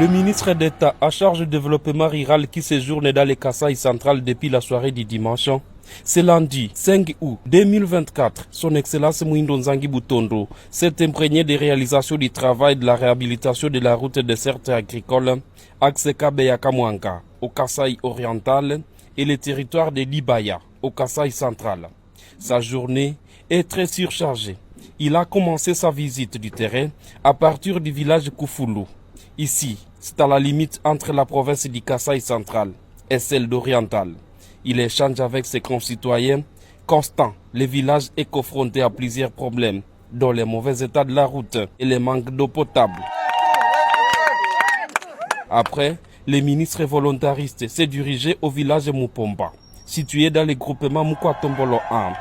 Le ministre d'État à charge du développement rural qui séjourne dans le Kasaï central depuis la soirée du dimanche. C'est lundi 5 août 2024, son Excellence Mwindo Nzangi Butondo s'est imprégné des réalisations du travail de la réhabilitation de la route desserte agricole axe Kabeya Kamwanga au Kasaï oriental et le territoire de Libaya au Kasaï central. Sa journée est très surchargée. Il a commencé sa visite du terrain à partir du village Koufoulou. Ici, c'est à la limite entre la province du Kasaï central et celle d'oriental. Il échange avec ses concitoyens. Constant, le village est confronté à plusieurs problèmes, dont le mauvais état de la route et le manque d'eau potable. Après, le ministre volontariste s'est dirigé au village Mupomba, situé dans le groupement Mukwatombolo 1,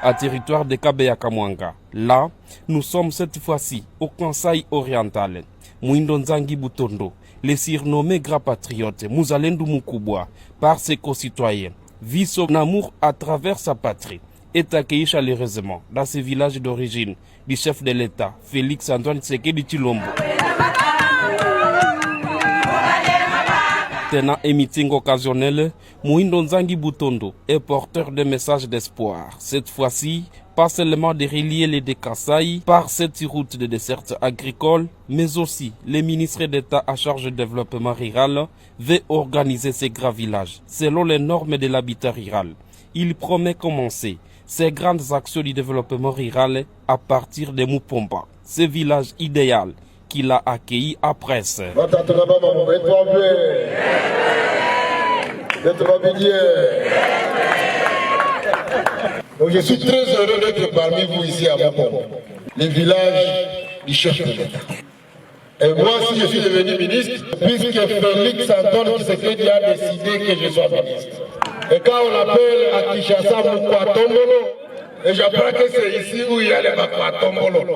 à territoire de Kabeya Kamwanga. Là, nous sommes cette fois-ci au Kasaï oriental. Mwindo Nzangi Butondo, le surnommé grand patriote Muzalendo Mukubwa, par ses concitoyens, vit son amour à travers sa patrie, est accueilli chaleureusement dans ce village d'origine du chef de l'État, Félix Antoine Tshisekedi Tshilombo. Tenant un meeting occasionnel, Mwindo Nzangi Butondo est porteur de messages d'espoir. Cette fois-ci, pas seulement de relier les deux Kasaï par cette route de desserte agricole, mais aussi le ministre d'État à charge du développement rural veut organiser ces grands villages selon les normes de l'habitat rural. Il promet commencer ces grandes actions du développement rural à partir de Mupomba, ce village idéal qu'il a accueilli à Presse. Donc je suis très heureux d'être parmi vous ici à Mupomba, le village du chef de l'État. Et moi, si je suis devenu ministre, puisque Félix Antoine Tshisekedi a décidé que je sois ministre. Et quand on appelle à Kinshasa Mukwatombolo, et j'apprends que c'est ici où il y a les Mukwatombolo.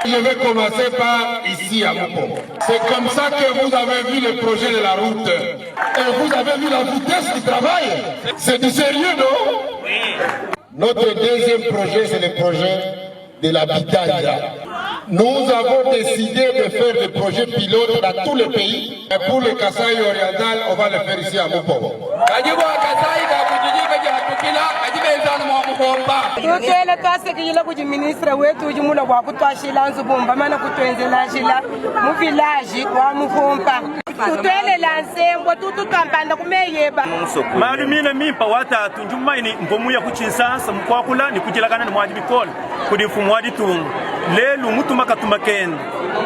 Je vais commencer par ici à Mupomba. C'est comme ça que vous avez vu le projet de la route. Et vous avez vu la vitesse du travail. C'est du sérieux, non? Oui. Notre deuxième projet, c'est le projet de l'habitat rural. Nous avons décidé de faire des projets pilotes dans tous les pays. Et pour le Kasaï oriental, on va le faire ici à Mupomba. Tutwele twasekile kuti ministre wetu ujimula kwa kutwashila nzubumba mana kutwenzela jila mu village wa Mupomba. Tutwele lansembo tututambanda kumeyeba. Malumina mimpa watatu njumaini mpomuya kuchinsansa mkwakula ni kujilakana ni mwaji bikola kudi mfumu wadi tungu. Lelu mutu makatuma kende.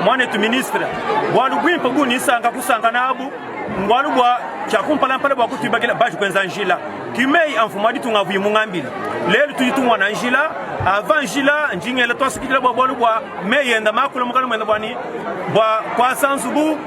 Mwane tu ministre. Walu gwimpa guni isanga kusanga nabu. Walu bwa chakumpalampala bwa kutibagila baju kwenza njila. Kimei amfumu wadi tunga vuyi mungambili. Lelu tujitumwa na njila. Avant njila njingele twasikitila bwa bwalu bwa meyenda makula mukala mwenda bwani. Bwa kwa sansubu.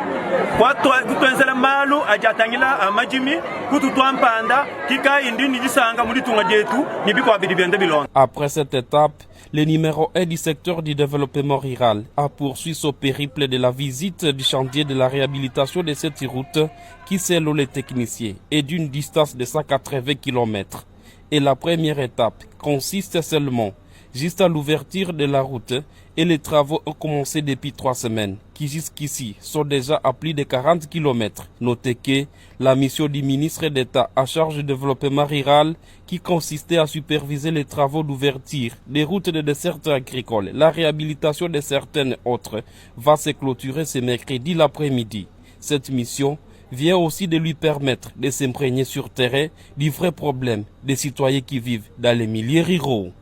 Kwa kutwenzela malu ajatangila amajimi kututwampanda kika indini disanga muditunga jetu nibiko abidi byende bilonda. Après cette étape, le numéro 1 du secteur du développement rural a poursuivi son périple de la visite du chantier de la réhabilitation de cette route qui, selon les techniciens, est d'une distance de 180 km. Et la première étape consiste seulement juste à l'ouverture de la route et les travaux ont commencé depuis 3 semaines, qui jusqu'ici sont déjà à plus de 40 km. Notez que la mission du ministre d'État à charge du développement rural, qui consistait à superviser les travaux d'ouverture des routes de desserte agricole, la réhabilitation de certaines autres, va se clôturer ce mercredi l'après-midi. Cette mission vient aussi de lui permettre de s'imprégner sur terrain du vrai problème des citoyens qui vivent dans les milieux ruraux.